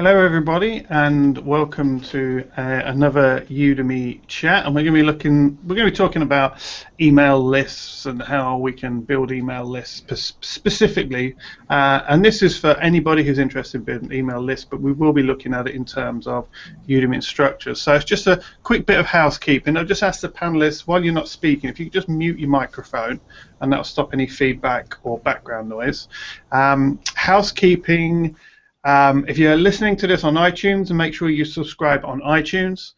Hello everybody and welcome to another Udemy chat, and we're going to be talking about email lists and how we can build email lists specifically, and this is for anybody who's interested in building email lists, but we will be looking at it in terms of Udemy instructors. So it's just a quick bit of housekeeping. I'll just ask the panelists, while you're not speaking, if you could just mute your microphone, and that'll stop any feedback or background noise. Housekeeping. If you're listening to this on iTunes, make sure you subscribe on iTunes.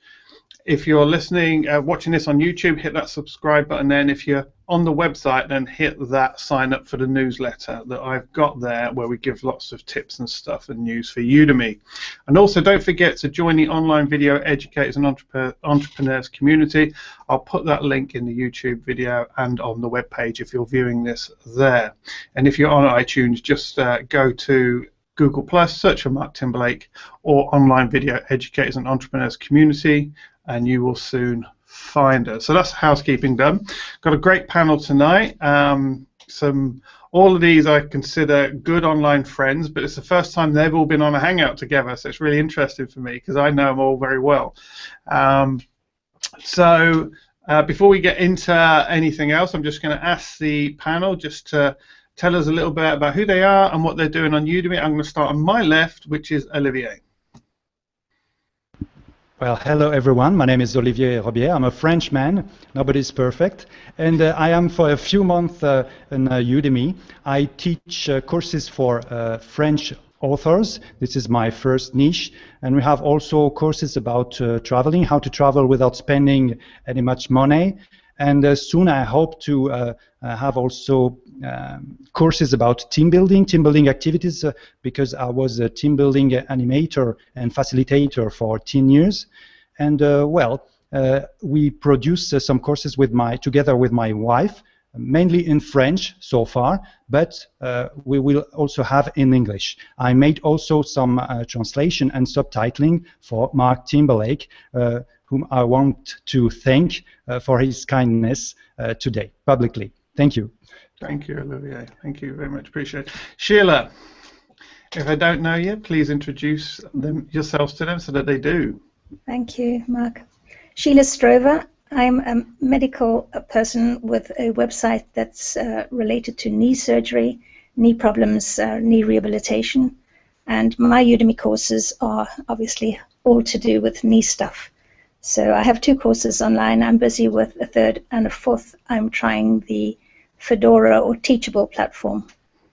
If you're watching this on YouTube, hit that subscribe button. Then if you're on the website, then hit that sign up for the newsletter that I've got there, where we give lots of tips and stuff and news for Udemy. And also don't forget to join the online video educators and entrepreneurs community. I'll put that link in the YouTube video and on the web page if you're viewing this there. And if you're on iTunes, just go to Google+, search for Mark Timberlake or Online Video Educators and Entrepreneurs Community, and you will soon find us. So that's housekeeping done. Got a great panel tonight. All of these I consider good online friends, but it's the first time they've all been on a hangout together, so it's really interesting for me because I know them all very well. Before we get into anything else, I'm just going to ask the panel just to tell us a little bit about who they are and what they're doing on Udemy. I'm going to start on my left, which is Olivier. Well, hello everyone. My name is Olivier Rebiere. I'm a Frenchman. Nobody's perfect. And I am for a few months in Udemy. I teach courses for French authors. This is my first niche. And we have also courses about traveling, how to travel without spending any much money. And soon I hope to have also courses about team building activities, because I was a team building animator and facilitator for 10 years. And we produce some courses together with my wife, mainly in French so far, but we will also have in English. I made also some translation and subtitling for Mark Timberlake, whom I want to thank for his kindness today, publicly. Thank you. Thank you, Olivier. Thank you very much. Appreciate it. Sheila, if I don't know you, please introduce yourselves to them so that they do. Thank you, Mark. Sheila Strover. I'm a medical person with a website that's related to knee surgery, knee problems, knee rehabilitation. And my Udemy courses are obviously all to do with knee stuff. So I have 2 courses online. I'm busy with a 3rd and a 4th. I'm trying the Fedora or Teachable platform.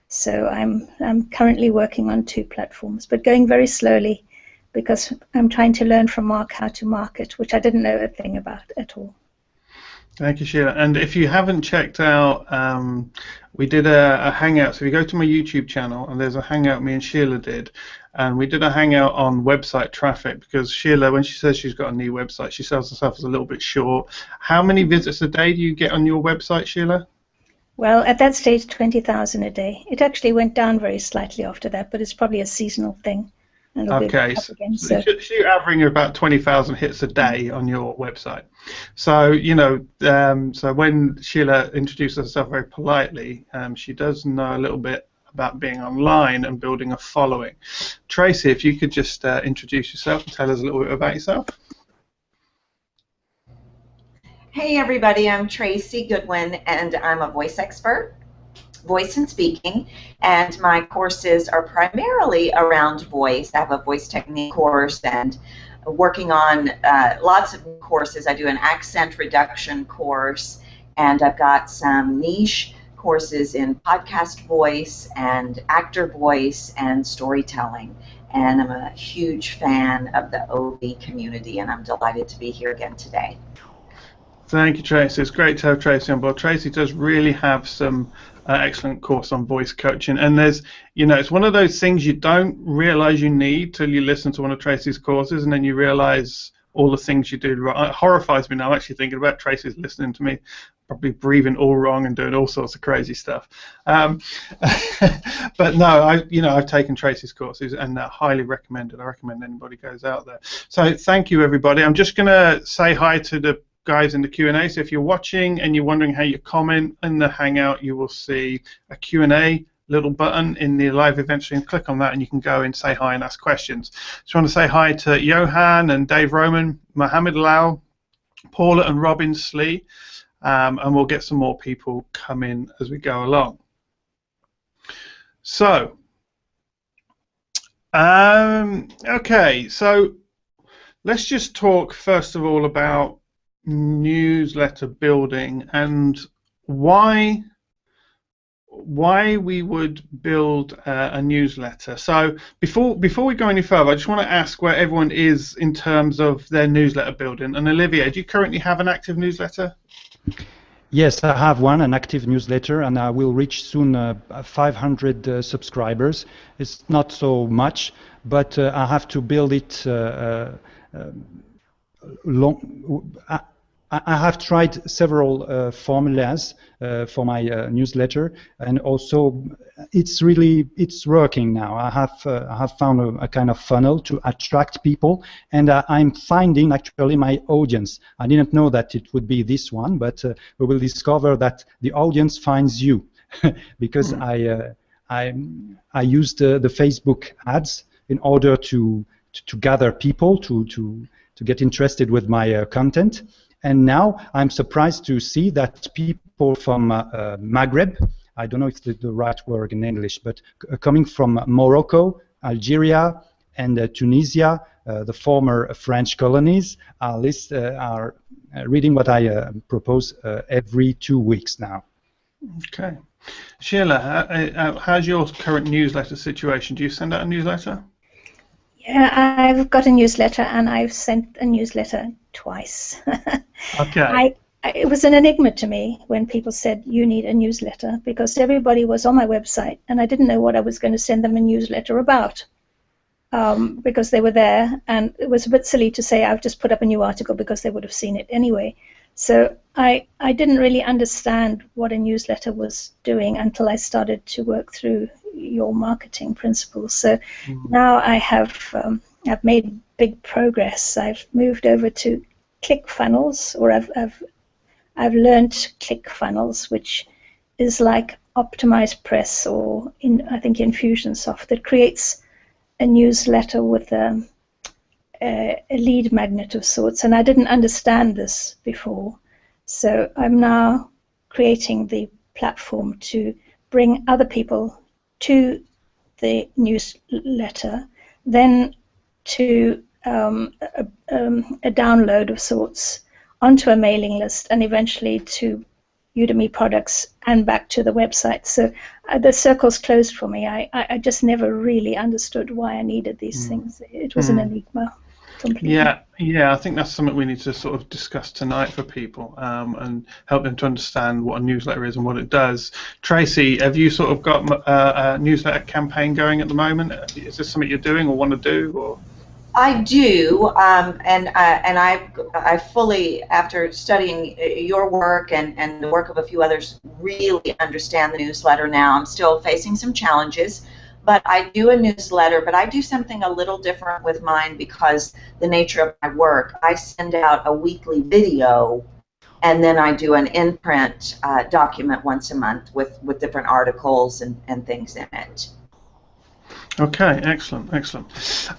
So I'm currently working on 2 platforms, but going very slowly because I'm trying to learn from Mark how to market, which I didn't know a thing about at all. Thank you, Sheila. And if you haven't checked out, we did a hangout. So if you go to my YouTube channel, and there's a hangout me and Sheila did, and we did a hangout on website traffic, because Sheila, when she says she's got a new website, she sells herself as a little bit short. How many visits a day do you get on your website, Sheila? Well, at that stage, 20,000 a day. It actually went down very slightly after that, but it's probably a seasonal thing. Okay, so you're averaging about 20,000 hits a day on your website. So, so when Sheila introduced herself very politely, she does know a little bit about being online and building a following. Tracy, if you could just introduce yourself and tell us a little bit about yourself. Hey everybody, I'm Tracy Goodwin, and I'm a voice expert, voice and speaking, and my courses are primarily around voice. I have a voice technique course and working on lots of courses. I do an accent reduction course, and I've got some niche courses in podcast voice and actor voice and storytelling. And I'm a huge fan of the OV community, and I'm delighted to be here again today. Thank you, Tracy. It's great to have Tracy on board. Tracy does really have some excellent course on voice coaching, and there's, it's one of those things you don't realize you need till you listen to one of Tracy's courses, and then you realize all the things you do wrong. It horrifies me now actually thinking about Tracy's listening to me, probably breathing all wrong and doing all sorts of crazy stuff. But no, I've taken Tracy's courses and they're highly recommended. I recommend anybody goes out there. So thank you, everybody. I'm just going to say hi to the guys in the Q&A. So if you're watching and you're wondering how you comment in the Hangout, you will see a Q&A little button in the live event stream. Click on that and you can go and say hi and ask questions. Just want to say hi to Johan and Dave Roman, Mohammed Lau, Paula and Robin Slee, and we'll get some more people come in as we go along. So, okay, so let's just talk first of all about newsletter building and why we would build a newsletter. So before we go any further, I just want to ask where everyone is in terms of their newsletter building. And Olivier, do you currently have an active newsletter? Yes, I have an active newsletter, and I will reach soon 500 subscribers. It's not so much, but I have to build it I have tried several formulas for my newsletter, and also it's working now. I have found a kind of funnel to attract people, and I'm finding actually my audience. I didn't know that it would be this one, but we will discover that the audience finds you because I used the Facebook ads in order to gather people to get interested with my content. And now I'm surprised to see that people from Maghreb, I don't know if it's the right word in English, but coming from Morocco, Algeria, and Tunisia, the former French colonies, are reading what I propose every 2 weeks now. Okay. Sheila, how's your current newsletter situation? Do you send out a newsletter? Yeah, I've got a newsletter, and I've sent a newsletter twice. Okay. It was an enigma to me when people said, you need a newsletter, because everybody was on my website, and I didn't know what I was going to send them a newsletter about, because they were there, and it was a bit silly to say I've just put up a new article because they would have seen it anyway. So I didn't really understand what a newsletter was doing until I started to work through your marketing principles. So now I've made big progress. I've moved over to ClickFunnels, or I've learned ClickFunnels, which is like Optimized Press, or I think Infusionsoft, that creates a newsletter with a lead magnet of sorts, and I didn't understand this before. So I'm now creating the platform to bring other people to the newsletter, then to a download of sorts onto a mailing list, and eventually to Udemy products and back to the website. So the circle's closed for me. I just never really understood why I needed these things. It was an enigma. Completely. Yeah. I think that's something we need to sort of discuss tonight for people, and help them to understand what a newsletter is and what it does. Tracy, have you sort of got a newsletter campaign going at the moment? Is this something you're doing or want to do? Or? I do, and I fully, after studying your work and the work of a few others, really understand the newsletter now. I'm still facing some challenges, but I do a newsletter, but I do something a little different with mine because the nature of my work. I send out a weekly video, and then I do an in-print document once a month with different articles and things in it. Okay, excellent.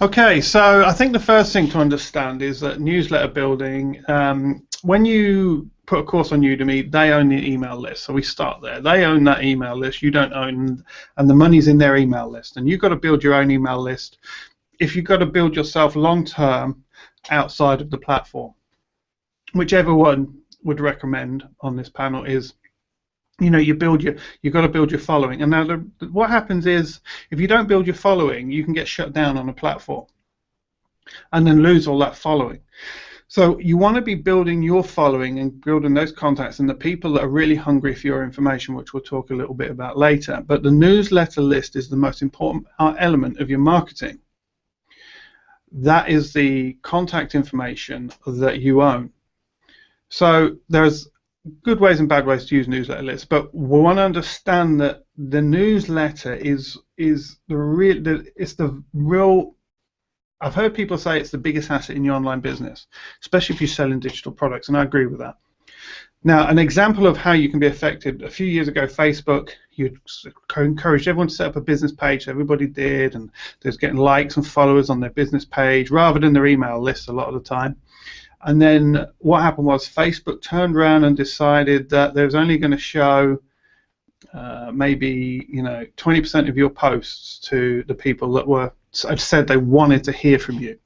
Okay, so I think the first thing to understand is that newsletter building, when you put a course on Udemy, they own the email list, so we start there. They own that email list, you don't own, and the money's in their email list, and you've got to build your own email list if you've got to build yourself long-term outside of the platform. Whichever one would recommend on this panel is, you've got to build your following. And now what happens is, if you don't build your following, you can get shut down on a platform and then lose all that following. So you want to be building your following and building those contacts and the people that are really hungry for your information, which we'll talk a little bit about later. But the newsletter list is the most important element of your marketing. That is the contact information that you own. So there's good ways and bad ways to use newsletter lists, but we want to understand that the newsletter is the real. I've heard people say it's the biggest asset in your online business, especially if you're selling digital products, and I agree with that. Now, an example of how you can be affected, a few years ago, Facebook, you encouraged everyone to set up a business page. Everybody did, and they was getting likes and followers on their business page rather than their email list a lot of the time. And then what happened was Facebook turned around and decided that they was only going to show maybe 20% of your posts to the people that had said they wanted to hear from you.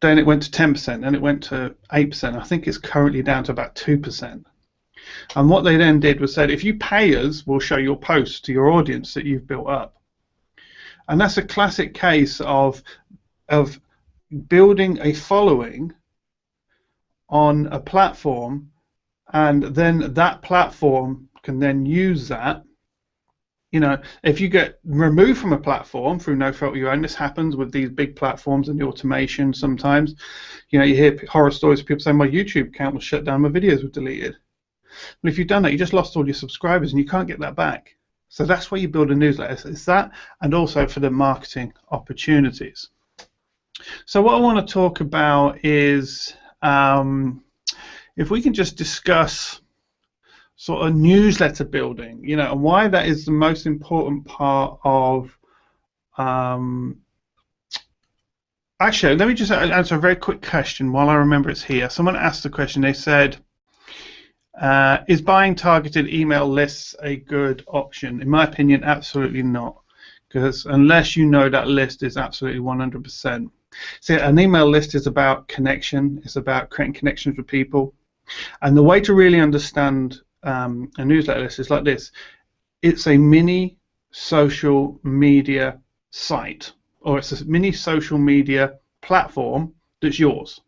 Then it went to 10%, then it went to 8%. I think it's currently down to about 2%. And what they then did was said, if you pay us, we'll show your posts to your audience that you've built up. And that's a classic case of building a following on a platform, and then that platform can then use that. If you get removed from a platform through no fault of your own, this happens with these big platforms and the automation sometimes. You hear horror stories of people saying, my YouTube account was shut down, my videos were deleted. Well, if you've done that, you just lost all your subscribers and you can't get that back. So that's why you build a newsletter. It's that, and also for the marketing opportunities. So what I want to talk about is if we can just discuss sort of newsletter building, and why that is the most important part of. Actually, let me just answer a very quick question while I remember it's here. Someone asked the question. They said, "Is buying targeted email lists a good option?" In my opinion, absolutely not, because unless you know that list is absolutely 100%. See, an email list is about connection. It's about creating connections with people, and the way to really understand a newsletter list is like this. It's a mini social media site, or it's a mini social media platform that's yours.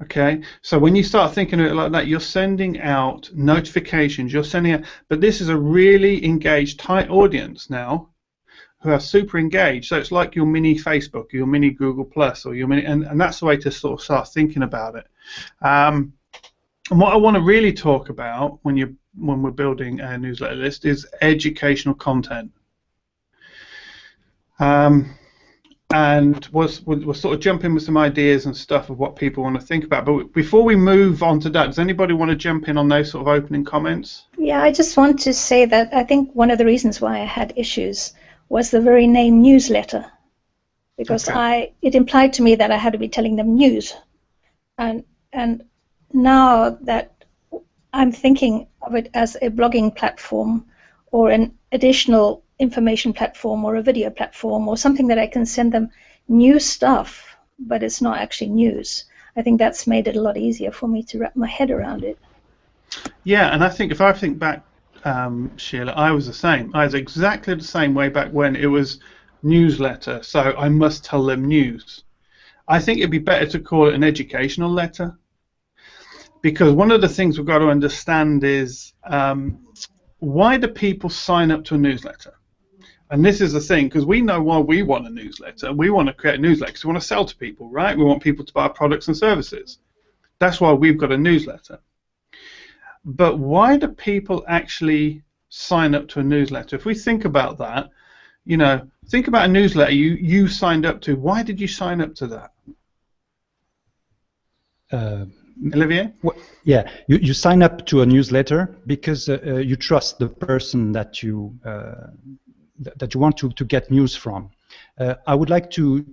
Okay, so when you start thinking of it like that, you're sending out notifications, you're sending out, but this is a really engaged, tight audience now who are super engaged. So it's like your mini Facebook, your mini Google Plus, or your mini, and that's the way to sort of start thinking about it. And what I want to really talk about when we're building a newsletter list is educational content. And we'll sort of jump in with some ideas and stuff of what people want to think about. But before we move on to that, does anybody want to jump in on those sort of opening comments? Yeah, I just want to say that I think one of the reasons why I had issues was the very name newsletter, because it implied to me that I had to be telling them news, and now that I'm thinking of it as a blogging platform or an additional information platform or a video platform or something that I can send them new stuff, but it's not actually news. I think that's made it a lot easier for me to wrap my head around it. Yeah, and I think if I think back, Sheila, I was the same. I was exactly the same way back when it was newsletter, so I must tell them news. I think it'd be better to call it an educational letter, because one of the things we've got to understand is why do people sign up to a newsletter? And this is the thing, because we know why we want a newsletter. We want to create a newsletter because we want to sell to people, right? We want people to buy products and services. That's why we've got a newsletter. But why do people actually sign up to a newsletter? If we think about that, think about a newsletter you signed up to. Why did you sign up to that? Olivier? Well, yeah, you sign up to a newsletter because you trust the person that you want to get news from. I would like to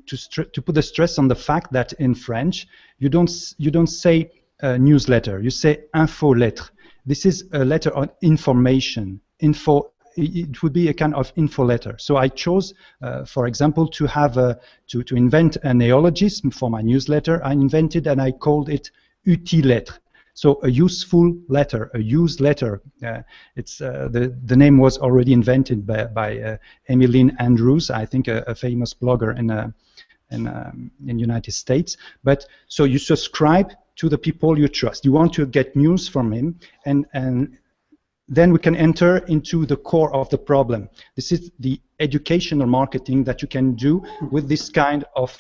put the stress on the fact that in French you don't say newsletter, you say info lettre. This is a letter on information. It would be a kind of info letter. So I chose, for example, to have to invent a neologism for my newsletter. I invented and I called it utile lettre. So a useful letter, a used letter. It's the name was already invented by Emmeline Andrews, I think a famous blogger in United States. But so you subscribe to the people you trust. You want to get news from him, and then we can enter into the core of the problem. This is the educational marketing that you can do with this kind of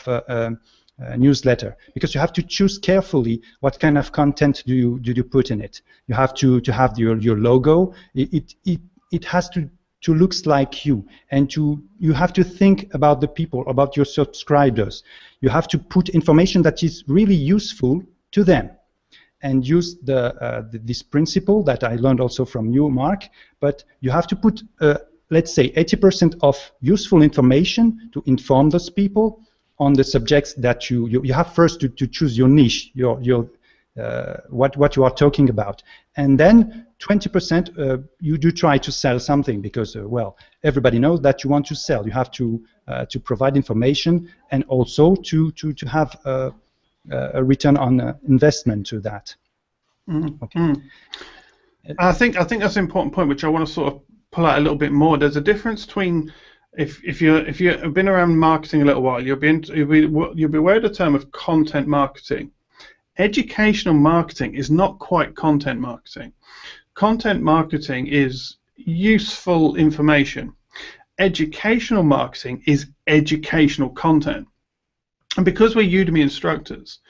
newsletter, because you have to choose carefully what kind of content do you put in it. You have to have your logo. It has to looks like you, and you have to think about the people, about your subscribers. You have to put information that is really useful to them. and use this principle that I learned also from you, Mark. But you have to put, let's say, 80% of useful information to inform those people on the subjects that you have first to choose your niche, what you are talking about, and then 20% you do try to sell something, because well, everybody knows that you want to sell. You have to provide information, and also to have a return on investment to that. Mm-hmm. Okay. I think that's an important point, which I want to sort of pull out a little bit more. There's a difference between if you've been around marketing a little while, you'll be aware of the term of content marketing. Educational marketing is not quite content marketing. Content marketing is useful information. Educational marketing is educational content. And because we're Udemy instructors,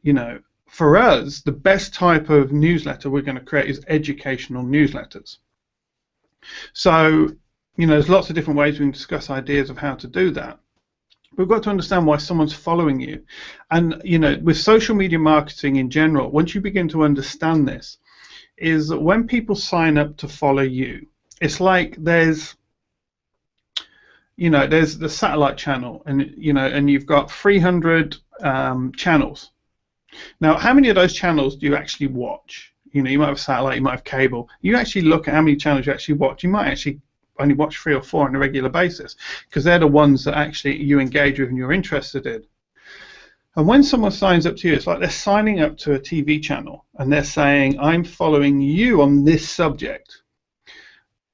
you know, for us, the best type of newsletter we're going to create is educational newsletters. So, you know, there's lots of different ways we can discuss ideas of how to do that. We've got to understand why someone's following you. And, you know, with social media marketing in general, once you begin to understand this, is that when people sign up to follow you, it's like there's the satellite channel, and, you know, and you've got 300 channels. Now, how many of those channels do you actually watch? You know, you might have satellite, you might have cable. You actually look at how many channels you actually watch. You might actually only watch 3 or 4 on a regular basis, because they're the ones that actually you engage with and you're interested in. And when someone signs up to you, it's like they're signing up to a TV channel and they're saying, I'm following you on this subject.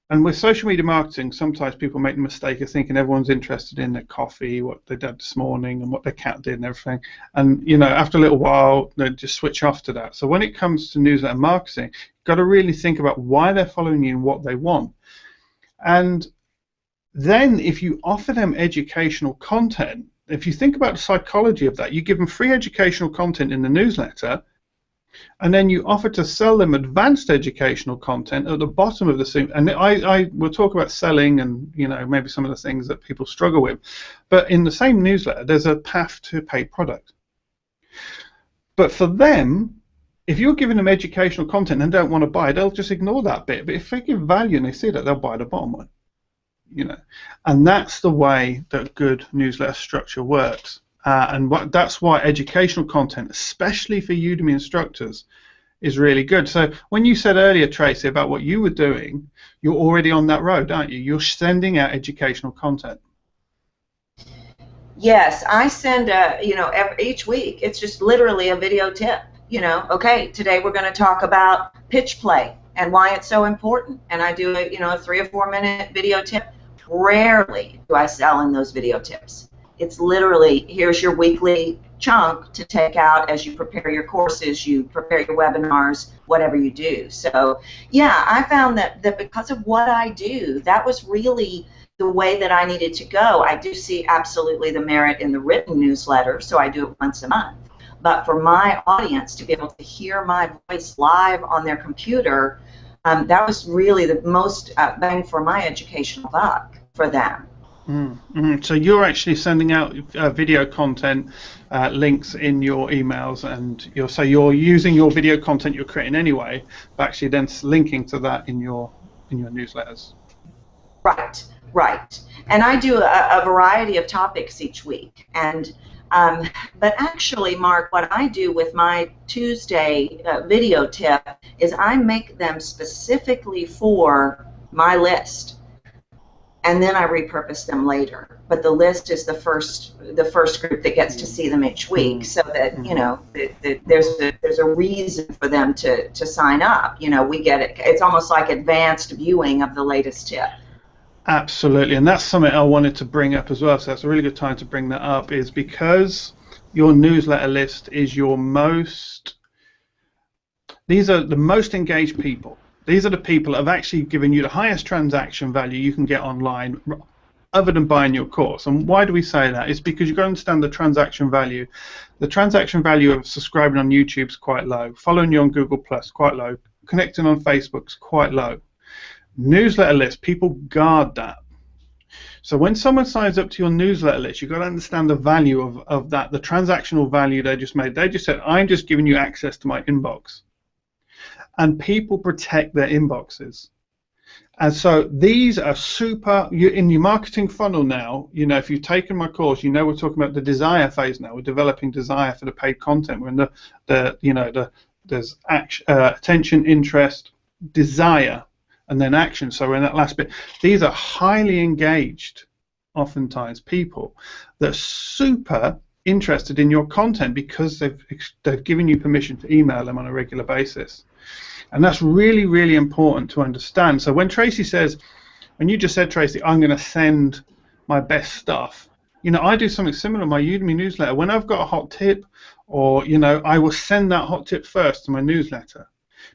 And with social media marketing, sometimes people make the mistake of thinking everyone's interested in their coffee, what they did this morning, and what their cat did and everything. And, you know, after a little while, they just switch off to that. So when it comes to newsletter marketing, you've got to really think about why they're following you and what they want. And then if you offer them educational content, if you think about the psychology of that, you give them free educational content in the newsletter, and then you offer to sell them advanced educational content at the bottom of the. And I will talk about selling and, you know, maybe some of the things that people struggle with. But in the same newsletter, there's a path to paid product. But for them, if you're giving them educational content and don't want to buy, they'll just ignore that bit. But if they give value and they see that, they'll buy the bottom one. You know, and that's the way that good newsletter structure works. That's why educational content, especially for Udemy instructors, is really good. So when you said earlier, Tracy, about what you were doing, you're already on that road, aren't you? You're sending out educational content. Yes, I send each week. It's just literally a video tip. You know, okay, today we're going to talk about pitch play and why it's so important. And I do a 3 or 4 minute video tip. Rarely do I sell in those video tips. It's literally, here's your weekly chunk to take out as you prepare your courses, you prepare your webinars, whatever you do. So, yeah, I found that because of what I do, that was really the way that I needed to go. I do see absolutely the merit in the written newsletter, so I do it once a month. But for my audience to be able to hear my voice live on their computer, that was really the most bang for my educational buck for them. Mm-hmm. So you're actually sending out video content links in your emails, and you're using your video content you're creating anyway, but actually then linking to that in your newsletters. Right. And I do a variety of topics each week, and but actually, Mark, what I do with my Tuesday video tip is I make them specifically for my list, and then I repurpose them later. But the list is the first group that gets to see them each week, so that there's a reason for them to sign up. You know, we get it. It's almost like advanced viewing of the latest tip. Absolutely, and that's something I wanted to bring up as well, so that's a really good time to bring that up, is because your newsletter list is these are the most engaged people. These are the people that have actually given you the highest transaction value you can get online other than buying your course. And why do we say that? It's because you've got to understand the transaction value. The transaction value of subscribing on YouTube is quite low, following you on Google Plus, quite low, connecting on Facebook is quite low. Newsletter list, people guard that. So when someone signs up to your newsletter list, you've got to understand the value of that, the transactional value they just made. They just said, I'm just giving you access to my inbox. And people protect their inboxes. And so these are super, in your marketing funnel now, you know, if you've taken my course, you know we're talking about the desire phase now. We're developing desire for the paid content. We're in there's action, attention, interest, desire, and then action. So we're in that last bit. These are highly engaged, oftentimes, people that are super interested in your content because they've given you permission to email them on a regular basis. And that's really, really important to understand. So when Tracy says, and you just said, Tracy, I'm going to send my best stuff, you know, I do something similar in my Udemy newsletter. When I've got a hot tip, or, you know, I will send that hot tip first to my newsletter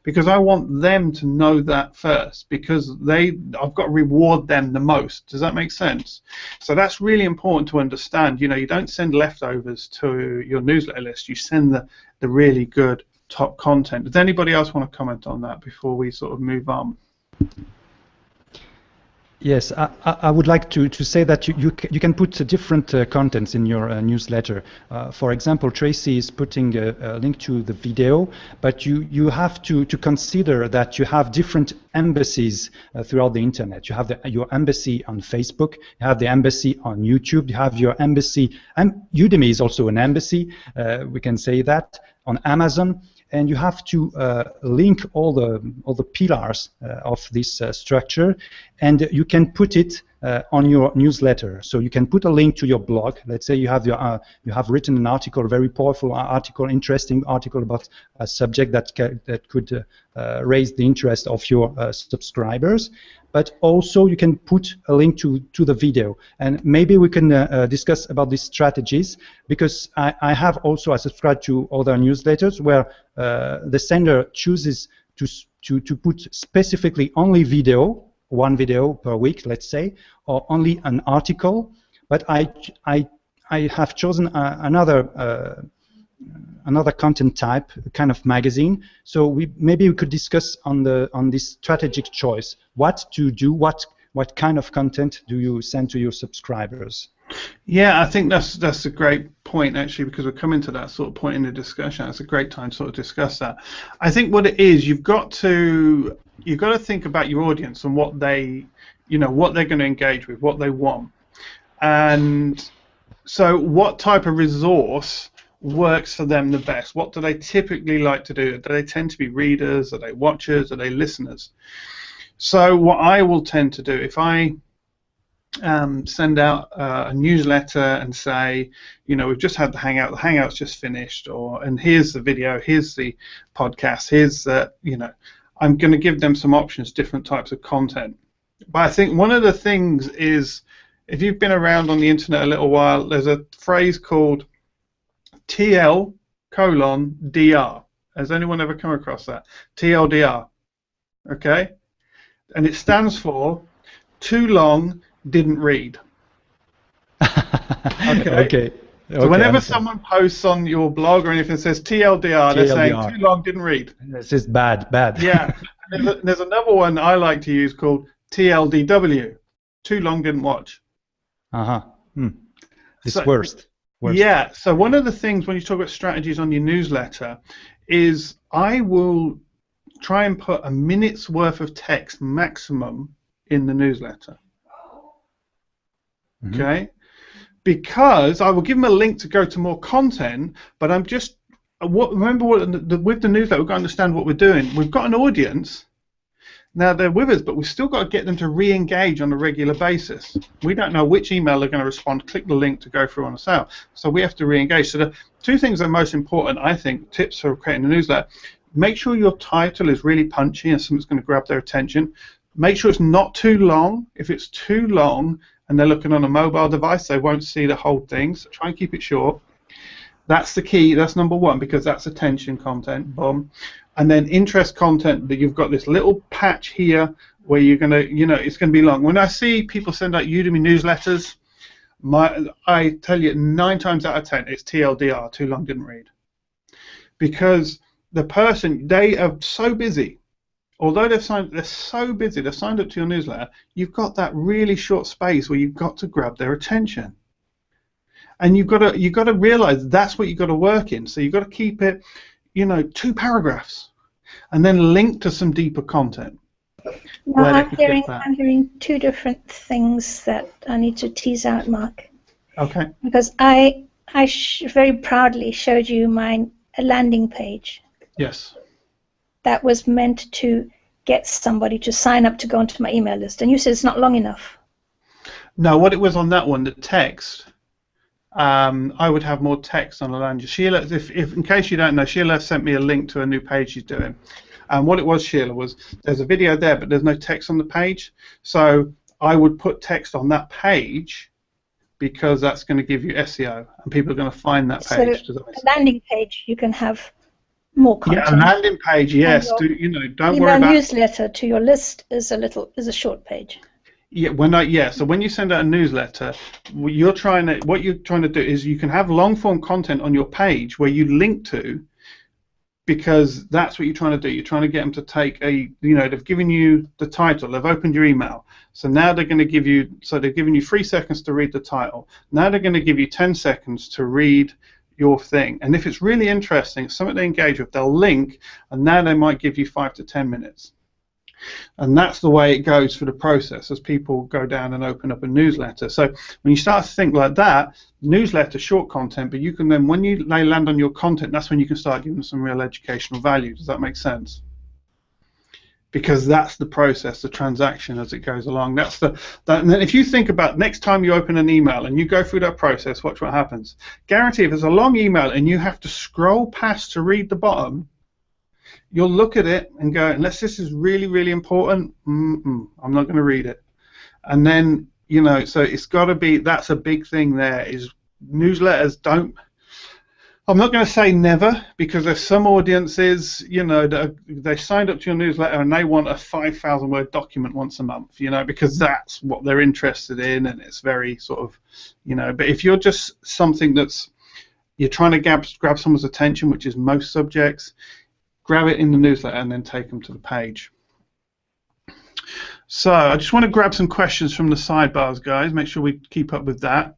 because I want them to know that first, because I've got to reward them the most. Does that make sense? So that's really important to understand. You know, you don't send leftovers to your newsletter list. You send the really good top content. Does anybody else want to comment on that before we sort of move on? Yes, I would like to say that you can put different contents in your newsletter. For example, Tracy is putting a link to the video, but you have to consider that you have different embassies throughout the internet. You have your embassy on Facebook, you have the embassy on YouTube, you have your embassy, and Udemy is also an embassy, we can say that, on Amazon. And you have to link all the pillars of this structure, and you can put it on your newsletter. So you can put a link to your blog. Let's say you have written an article, a very powerful article, interesting article about a subject that could raise the interest of your subscribers. But also you can put a link to the video, and maybe we can discuss about these strategies, because I have also subscribed to other newsletters where the sender chooses to put specifically only video, one video per week, let's say, or only an article. But I have chosen another content type, kind of magazine. So maybe we could discuss on this strategic choice, what to do, what kind of content do you send to your subscribers? Yeah, I think that's a great point, actually, because we're coming to that sort of point in the discussion. It's a great time to sort of discuss that. I think what it is, you've got to think about your audience and what they're going to engage with, what they want, and so what type of resource works for them the best. What do they typically like to do? Do they tend to be readers? Are they watchers? Are they listeners? So what I will tend to do, if I send out a newsletter and say, you know, we've just had the Hangout's just finished, and here's the video, here's the podcast, here's I'm going to give them some options, different types of content. But I think one of the things is, if you've been around on the internet a little while, there's a phrase called TL:DR. Has anyone ever come across that? TLDR. Okay? And it stands for too long, didn't read. Okay. So whenever someone posts on your blog or anything that says TLDR, they're saying too long, didn't read. This is bad. Yeah. There's another one I like to use called TLDW. Too long, didn't watch. It's worst. Yeah, so one of the things when you talk about strategies on your newsletter is I will try and put a minute's worth of text maximum in the newsletter. Okay? Because I will give them a link to go to more content, but I'm just, with the newsletter, we've got to understand what we're doing. We've got an audience. Now they're with us, but we've still got to get them to re-engage on a regular basis. We don't know which email they're going to respond, click the link to go through on a sale. So we have to re-engage. So the two things that are most important, I think, tips for creating a newsletter: make sure your title is really punchy and something's going to grab their attention. Make sure it's not too long. If it's too long and they're looking on a mobile device, they won't see the whole thing. So try and keep it short. That's the key. That's number one, because that's attention content. Boom. And then interest content, that you've got this little patch here where you're going to, it's going to be long. When I see people send out Udemy newsletters, I tell you 9 times out of 10 it's TLDR, too long, didn't read. Because the person, they are so busy, although they're so busy, they've signed up to your newsletter, you've got that really short space where you've got to grab their attention. And you've got to realize that's what you've got to work in. So you've got to keep it, 2 paragraphs, and then link to some deeper content. No, I'm hearing 2 different things that I need to tease out, Mark. Okay. Because I very proudly showed you my landing page. Yes. That was meant to get somebody to sign up to go onto my email list, and you said it's not long enough. No, what it was on that one, the text. I would have more text on the landing. Sheila, if in case you don't know, Sheila sent me a link to a new page she's doing. And what it was, Sheila, was there's a video there, but there's no text on the page. So I would put text on that page because that's going to give you SEO, and people are going to find that page. So a landing page, you can have more content. Yeah, a landing page, yes. Don't worry about. Email newsletter to your list is a short page. Yeah, so when you send out a newsletter, what you're trying to do is you can have long form content on your page where you link to, because that's what you're trying to do. You're trying to get them to take they've given you the title, they've opened your email, so now they're going to give you, they've given you 3 seconds to read the title. Now they're going to give you 10 seconds to read your thing, and if it's really interesting, something they engage with, they'll link, and now they might give you 5 to 10 minutes. And that's the way it goes for the process as people go down and open up a newsletter. So when you start to think like that, newsletter, short content, but you can then, when they land on your content, that's when you can start giving them some real educational value. Does that make sense? Because that's the process, the transaction as it goes along. And then if you think about next time you open an email and you go through that process, watch what happens. Guarantee if it's a long email and you have to scroll past to read the bottom, you'll look at it and go, unless this is really, really important, I'm not going to read it. And then, so it's got to be, that's a big thing there, is newsletters don't, I'm not going to say never, because there's some audiences, that they signed up to your newsletter and they want a 5,000 word document once a month, because that's what they're interested in, and it's very sort of, but if you're just something you're trying to grab someone's attention, which is most subjects, grab it in the newsletter and then take them to the page. So I just want to grab some questions from the sidebars, guys. Make sure we keep up with that.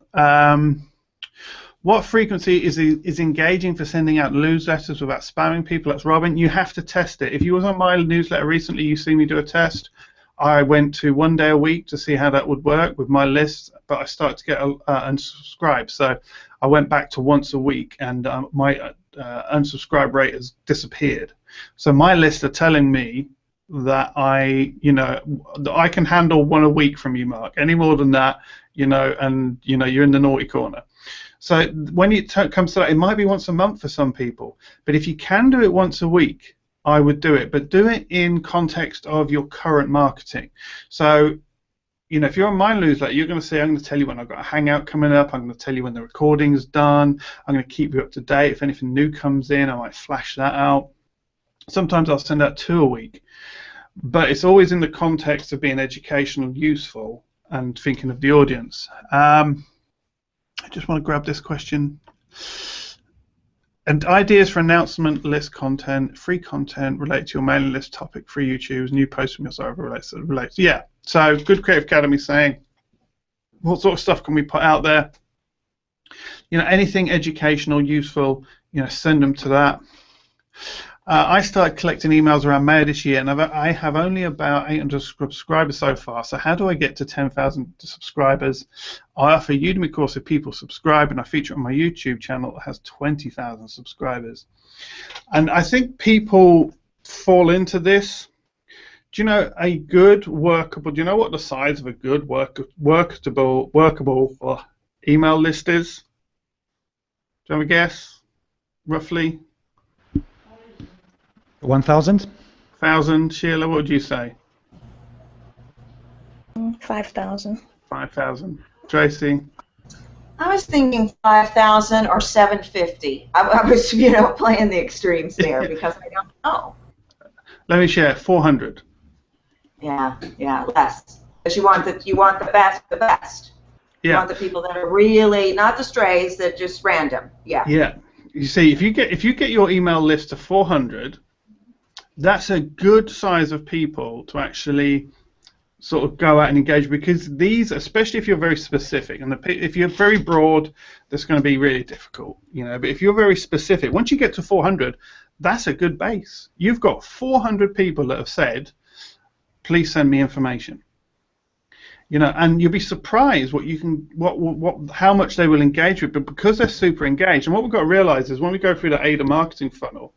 What frequency is engaging for sending out newsletters without spamming people? That's Robin. You have to test it. If you was on my newsletter recently, you see me do a test. I went to 1 day a week to see how that would work with my list, but I started to get unsubscribed. So I went back to once a week, and my unsubscribe rate has disappeared. So my list are telling me that that I can handle 1 a week from you, Mark. Any more than that, and you're in the naughty corner. So when it comes to that, it might be once a month for some people, but if you can do it once a week, I would do it, but do it in context of your current marketing. So, if you're on my newsletter, you're going to say, I'm going to tell you when I've got a hangout coming up, I'm going to tell you when the recording's done, I'm going to keep you up to date. If anything new comes in, I might flash that out. Sometimes I'll send out 2 a week, but it's always in the context of being educational, useful, and thinking of the audience. I just want to grab this question. And ideas for announcement list content, free content related to your mailing list topic, free YouTube, new posts from your server relates. Yeah. So Good Creative Academy saying, what sort of stuff can we put out there? Anything educational, useful, send them to that. I started collecting emails around May this year, and I have only about 800 subscribers so far. So how do I get to 10,000 subscribers? I offer a Udemy course if people subscribe, and I feature it on my YouTube channel that has 20,000 subscribers. And I think people fall into this. Do you know a good workable? Do you know what the size of a good workable email list is? Do you have a guess, roughly? 1,000? 1,000. Sheila, what would you say? 5,000. 5,000. Tracy? I was thinking 5,000 or 750. I was, playing the extremes there because I don't know. Let me share. 400. Yeah, less. Because you want the best. Yeah. You want the people that are really not the strays that just random. Yeah. Yeah. You see, if you get your email list to 400, that's a good size of people to actually sort of go out and engage, because these, especially if you're very specific, and if you're very broad, that's going to be really difficult, you know. But if you're very specific, once you get to 400, that's a good base. You've got 400 people that have said, please send me information. You know, and you'll be surprised how much they will engage with, but because they're super engaged. And what we've got to realize is when we go through the AIDA marketing funnel,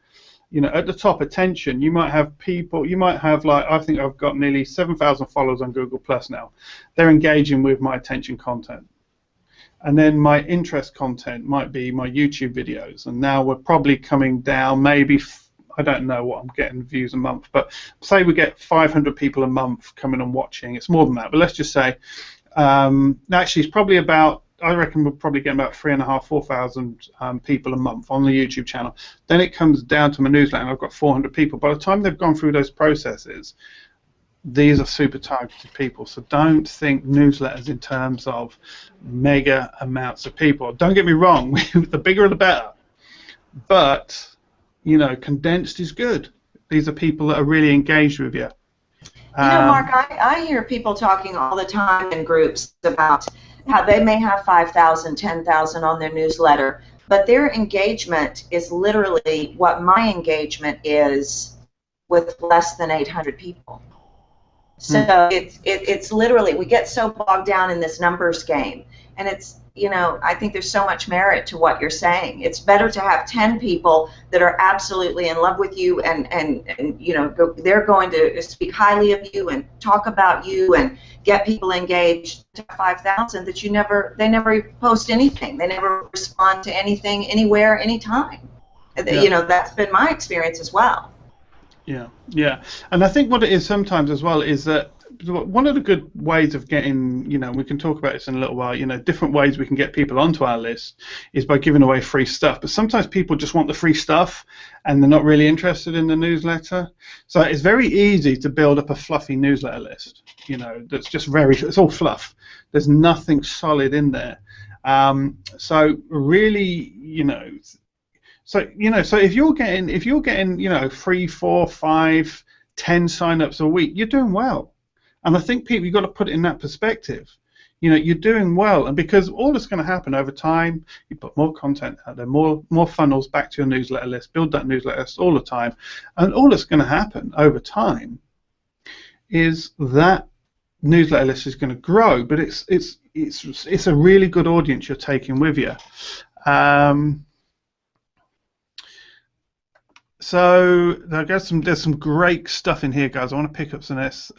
you know, at the top, attention, you might have people, you might have, like, I think I've got nearly 7,000 followers on Google Plus now. They're engaging with my attention content. And then my interest content might be my YouTube videos. And now we're probably coming down, maybe, I don't know what I'm getting views a month, but say we get 500 people a month coming and watching. It's more than that, but let's just say, actually it's probably about, I reckon we'll probably get about 3,500, 4,000 people a month on the YouTube channel. Then it comes down to my newsletter, and I've got 400 people. By the time they've gone through those processes, these are super targeted people. So don't think newsletters in terms of mega amounts of people. Don't get me wrong, the bigger the better. But, you know, condensed is good. These are people that are really engaged with you. You know, Mark, I hear people talking all the time in groups about how they may have 5,000, 10,000 on their newsletter, but their engagement is literally what my engagement is with less than 800 people. So it's literally, we get so bogged down in this numbers game, and it's, you know, I think there's so much merit to what you're saying. It's better to have 10 people that are absolutely in love with you, and you know, they're going to speak highly of you and talk about you and get people engaged, to 5,000 that they never post anything. They never respond to anything, anywhere, anytime. Yeah. You know, that's been my experience as well. Yeah, yeah. And I think what it is sometimes as well is that one of the good ways of getting, you know, we can talk about this in a little while, you know, different ways we can get people onto our list is by giving away free stuff. But sometimes people just want the free stuff and they're not really interested in the newsletter. So it's very easy to build up a fluffy newsletter list, you know, that's just it's all fluff. There's nothing solid in there. So really, you know, so if you're getting, you know, 3, 4, 5, 10 sign-ups a week, you're doing well. And I think people, you've got to put it in that perspective. You know, you're doing well, and because all that's going to happen over time, you put more content out there, more funnels back to your newsletter list, build that newsletter list all the time, and all that's going to happen over time is that newsletter list is going to grow. But it's a really good audience you're taking with you. So there's some great stuff in here, guys. I want to pick up some of this.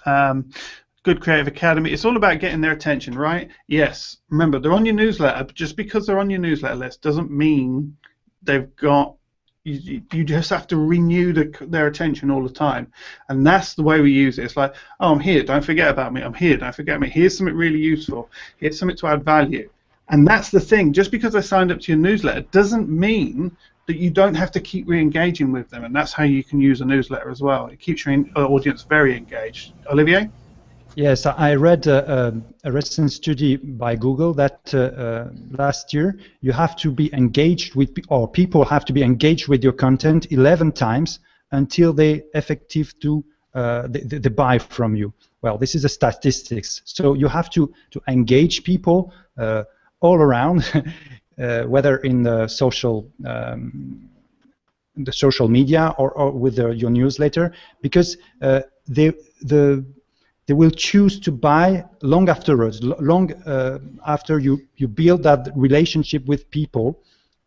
Good Creative Academy. It's all about getting their attention, right? Yes. Remember, they're on your newsletter. But just because they're on your newsletter list doesn't mean they've got. You just have to renew their attention all the time, and that's the way we use it. It's like, oh, I'm here. Don't forget about me. I'm here. Don't forget me. Here's something really useful. Here's something to add value. And that's the thing. Just because I signed up to your newsletter doesn't mean that you don't have to keep re-engaging with them, and that's how you can use a newsletter as well. It keeps your audience very engaged. Olivier? Yes, I read a recent study by Google that last year you have to be engaged with, or people have to be engaged with your content 11 times until they effective to they buy from you. Well, this is a statistics. So you have to engage people all around. Whether in the social media or with your newsletter, because they will choose to buy long afterwards, after you build that relationship with people,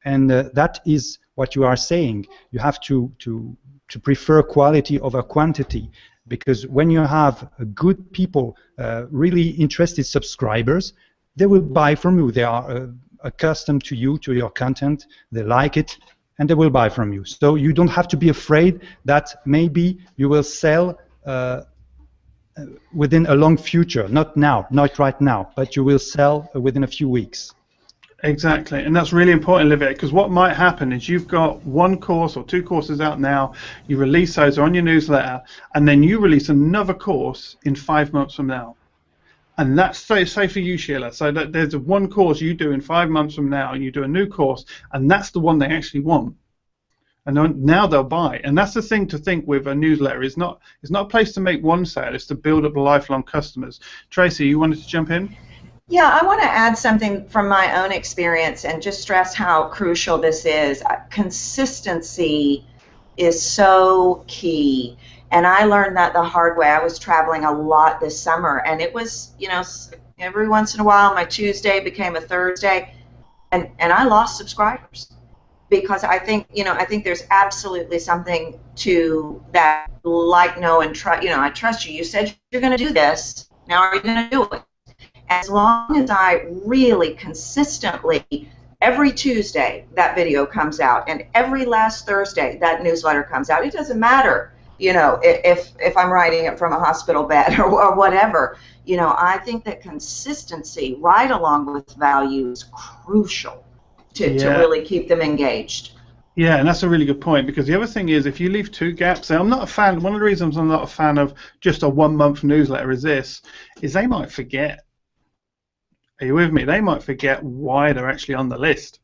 and that is what you are saying. You have to prefer quality over quantity, because when you have good people, really interested subscribers, they will buy from you. They are accustomed to you, to your content, they like it, and they will buy from you. So you don't have to be afraid that maybe you will sell within a long future, not now, not right now, but you will sell within a few weeks. Exactly, and that's really important, Olivier, because what might happen is you've got one course or 2 courses out now, you release those on your newsletter, and then you release another course in 5 months from now. And that's, say for you, Sheila, so that there's one course you do in 5 months from now, and you do a new course, and that's the one they actually want. And now they'll buy. And that's the thing to think with a newsletter. It's not a place to make one sale. It's to build up lifelong customers. Tracy, you wanted to jump in? Yeah, I want to add something from my own experience and just stress how crucial this is. Consistency is so key. And I learned that the hard way. I was traveling a lot this summer, and it was, every once in a while my Tuesday became a Thursday, and I lost subscribers. Because I think there's absolutely something to that, like, know and trust. I trust you. You said you're going to do this. Now are you going to do it? As long as I really consistently, every Tuesday that video comes out, and every last Thursday that newsletter comes out. It doesn't matter, if I'm writing it from a hospital bed or whatever. I think that consistency, right along with value, is crucial. To really keep them engaged. Yeah, and that's a really good point, because the other thing is, if you leave two gaps, and I'm not a fan, one of the reasons I'm not a fan of just a 1 month newsletter is they might forget. Are you with me? They might forget why they're actually on the list.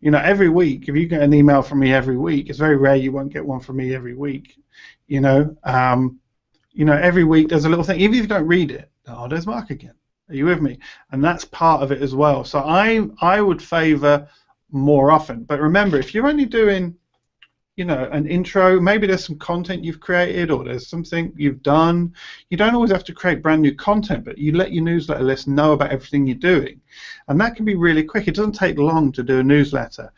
Every week, if you get an email from me every week, it's very rare you won't get one from me every week. Every week there's a little thing, even if you don't read it, oh, there's Mark again. Are you with me? And that's part of it as well. So I would favor more often. But remember, if you're only doing, an intro, maybe there's some content you've created or there's something you've done. You don't always have to create brand new content, but you let your newsletter list know about everything you're doing. And that can be really quick. It doesn't take long to do a newsletter.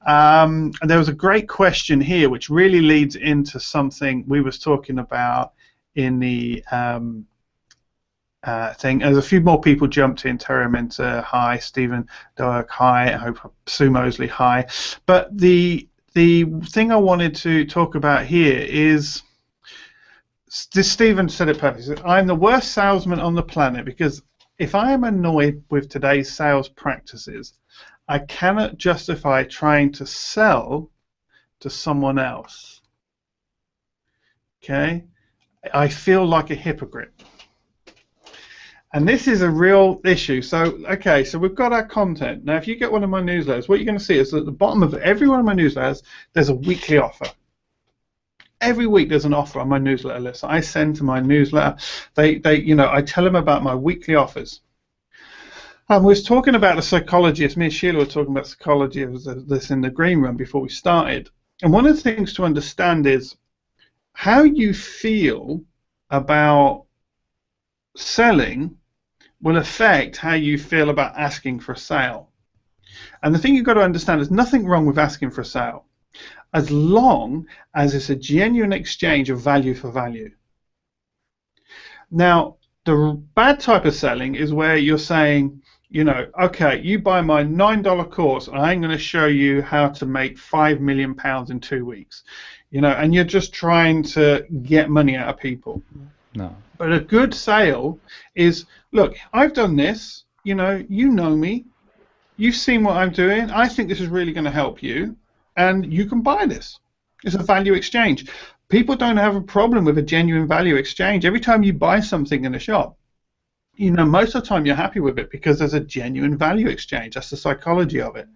And there was a great question here, which really leads into something we was talking about in the thing. There's a few more people jumped in. Terry Minter, hi. Stephen Doak, hi. I hope Sue Mosley, hi. But the thing I wanted to talk about here is, Stephen said it perfectly. He said, I'm the worst salesman on the planet, because if I am annoyed with today's sales practices, I cannot justify trying to sell to someone else. Okay? I feel like a hypocrite. And this is a real issue. So, okay, so we've got our content. Now, if you get one of my newsletters, what you're going to see is at the bottom of every one of my newsletters, there's a weekly offer. Every week there's an offer on my newsletter list. I send to my newsletter. I tell them about my weekly offers. We was talking about the psychology. Me and Sheila were talking about psychology of this in the green room before we started. And one of the things to understand is how you feel about selling will affect how you feel about asking for a sale. And the thing you've got to understand is nothing wrong with asking for a sale, as long as it's a genuine exchange of value for value. Now, the bad type of selling is where you're saying, okay, you buy my $9 course, and I'm going to show you how to make £5 million in 2 weeks, and you're just trying to get money out of people. No. But a good sale is, look, I've done this, you know me, you've seen what I'm doing, I think this is really going to help you, and you can buy this. It's a value exchange. People don't have a problem with a genuine value exchange. Every time you buy something in a shop, most of the time you're happy with it because there's a genuine value exchange. That's the psychology of it.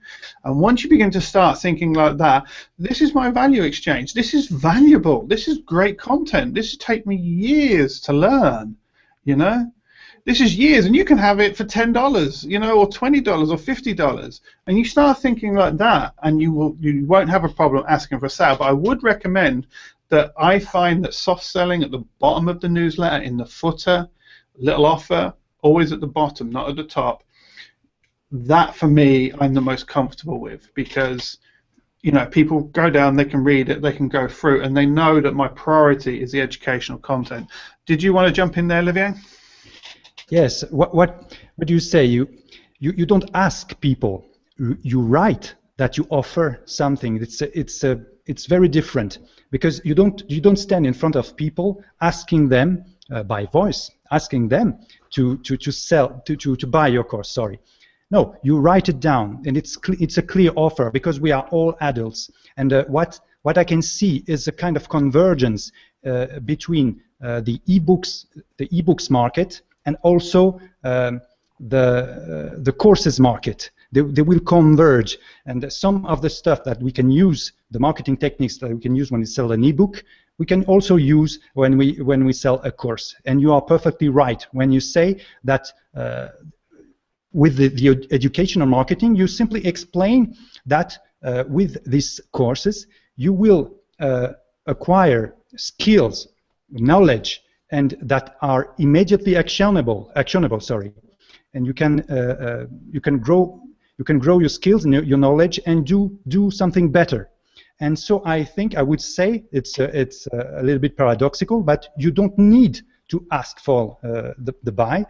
And once you begin to start thinking like that, this is my value exchange. This is valuable. This is great content. This has taken me years to learn, This is years, and you can have it for $10, or $20 or $50. And you start thinking like that, and you won't have a problem asking for a sale. But I would recommend that I find that soft selling at the bottom of the newsletter, in the footer, little offer, always at the bottom, not at the top. That, for me, I'm the most comfortable with, because people go down, they can read it, they can go through, and they know that my priority is the educational content. Did you want to jump in there, Olivier? Yes. What do you say? You don't ask people. You write that you offer something. It's very different, because you don't stand in front of people asking them by voice, asking them to buy your course. Sorry. No, you write it down, and it's a clear offer, because we are all adults. And what I can see is a kind of convergence between the ebooks market and also the courses market, they will converge. And some of the stuff that we can use, the marketing techniques that we can use when we sell an ebook, we can also use when we sell a course. And you are perfectly right when you say that with the educational marketing, you simply explain that with these courses, you will acquire skills, knowledge, and that are immediately actionable. And you can grow your skills and your knowledge and do something better. And so I think I would say it's a little bit paradoxical, but you don't need to ask for the buy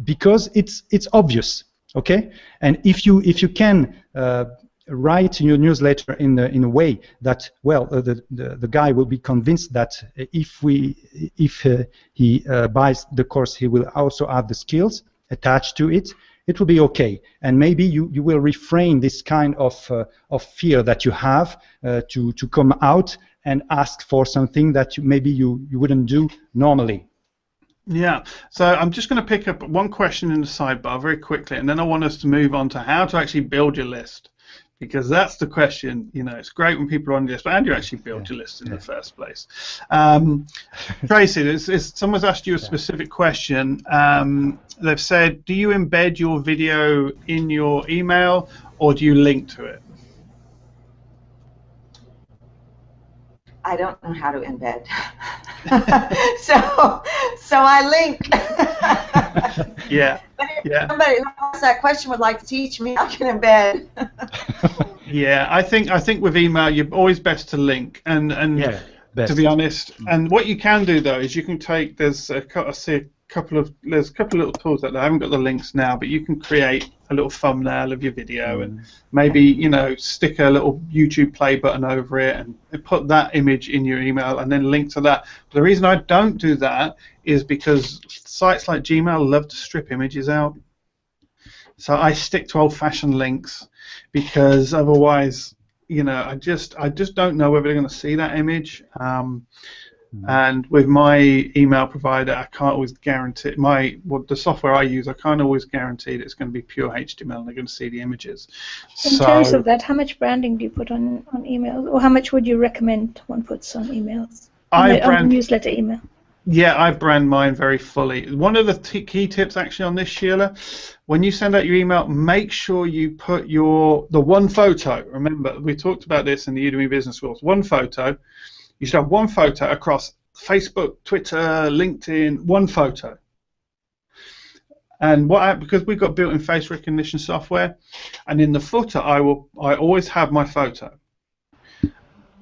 because it's obvious, okay? And if you can write your newsletter in a way that, well, the guy will be convinced that if he buys the course, he will also have the skills attached to it. It will be okay, and maybe you will refrain this kind of fear that you have to come out and ask for something that maybe you wouldn't do normally. Yeah, so I'm just going to pick up one question in the sidebar very quickly, and then I want us to move on to how to actually build your list. Because that's the question, you know, it's great when people are on the list, but how do you actually build your list in the first place? Tracy, someone's asked you a specific question. They've said, do you embed your video in your email or do you link to it? I don't know how to embed. so I link. Yeah. If somebody who asks that question would like to teach me, I can embed. Yeah, I think with email you're always best to link and to be honest. And what you can do though is you can take there's a couple of little tools that I haven't got the links now, but you can create a little thumbnail of your video and maybe stick a little YouTube play button over it and put that image in your email and then link to that. But the reason I don't do that is because sites like Gmail love to strip images out. So I stick to old-fashioned links because otherwise, I just don't know whether they're going to see that image. And with my email provider, I can't always guarantee the software I use. I can't always guarantee that it's going to be pure HTML and they're going to see the images. In terms of that, how much branding do you put on emails, or how much would you recommend one puts on emails? On newsletter email. Yeah, I brand mine very fully. One of the key tips actually on this, Sheila, when you send out your email, make sure you put the one photo. Remember, we talked about this in the Udemy Business Schools. One photo. You should have one photo across Facebook, Twitter, LinkedIn, one photo. And because we've got built-in face recognition software, and in the footer I always have my photo.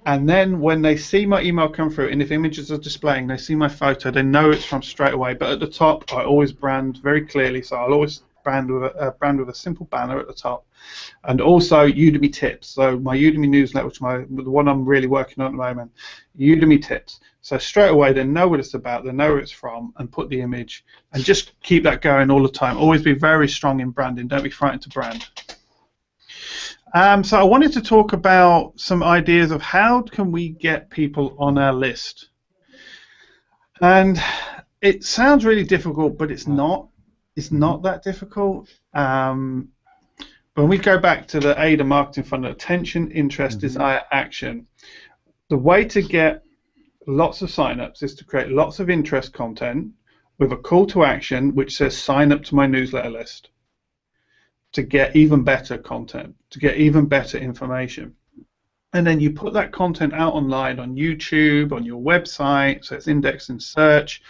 And then when they see my email come through, and if images are displaying, they see my photo, they know it's from straight away. But at the top, I always brand very clearly, so I'll always brand with a simple banner at the top. And also Udemy tips. So my Udemy newsletter, which is the one I'm really working on at the moment, Udemy tips. So straight away they know what it's about, they know where it's from, and put the image, and just keep that going all the time. Always be very strong in branding. Don't be frightened to brand. So I wanted to talk about some ideas of how can we get people on our list. And it sounds really difficult, but it's not. It's not that difficult. When we go back to the AIDA marketing funnel, attention, interest, desire, action. The way to get lots of signups is to create lots of interest content with a call to action which says sign up to my newsletter list to get even better content, to get even better information. And then you put that content out online on YouTube, on your website, so it's indexed in search.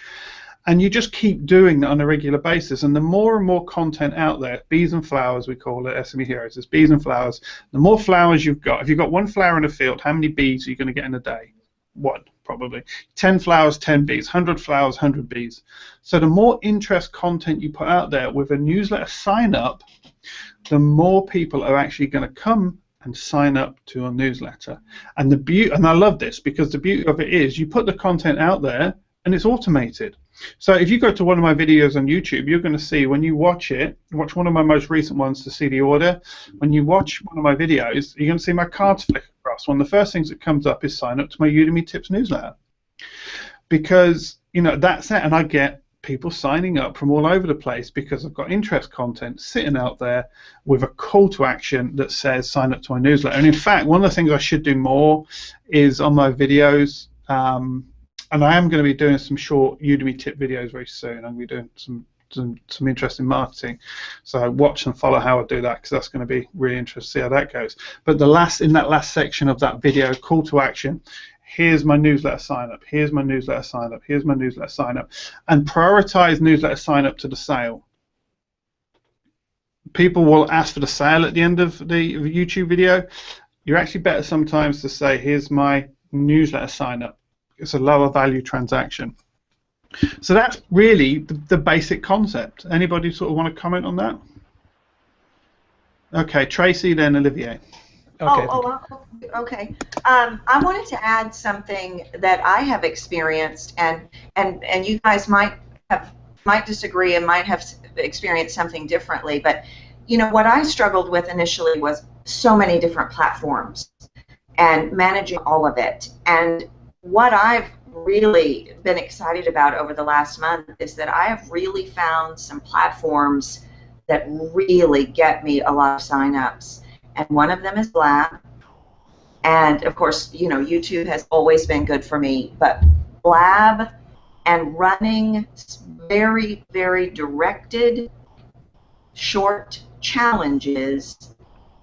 And you just keep doing that on a regular basis. And the more and more content out there, bees and flowers, we call it, SME Heroes, it's bees and flowers. The more flowers you've got, if you've got one flower in a field, how many bees are you going to get in a day? One, probably. 10 flowers, 10 bees. 100 flowers, 100 bees. So the more interest content you put out there with a newsletter sign up, the more people are actually going to come and sign up to your newsletter. And I love this because the beauty of it is you put the content out there and it's automated. So if you go to one of my videos on YouTube, you're going to see when you watch one of my most recent ones to see the order. When you watch one of my videos, you're going to see my cards flick across. One of the first things that comes up is sign up to my Udemy Tips newsletter. Because, that's it, and I get people signing up from all over the place because I've got interest content sitting out there with a call to action that says sign up to my newsletter. And in fact, one of the things I should do more is on my videos, and I am going to be doing some short Udemy tip videos very soon. I'm going to be doing some interesting marketing, so watch and follow how I do that, because that's going to be really interesting to see how that goes. But in that last section of that video, call to action, here's my newsletter sign up, here's my newsletter sign up, here's my newsletter sign up, and prioritize newsletter sign up to the sale. People will ask for the sale at the end of the YouTube video. You're actually better sometimes to say, here's my newsletter sign up. It's a lower value transaction. So that's really the basic concept. Anybody sort of want to comment on that? Okay, Tracy, then Olivier. Okay. Okay. I wanted to add something that I have experienced, and you guys might disagree and might have experienced something differently. But you know, what I struggled with initially was so many different platforms and managing all of it. And what I've really been excited about over the last month is that I have really found some platforms that really get me a lot of signups. And one of them is Blab. And of course, you know, YouTube has always been good for me, but Blab and running very, very directed, short challenges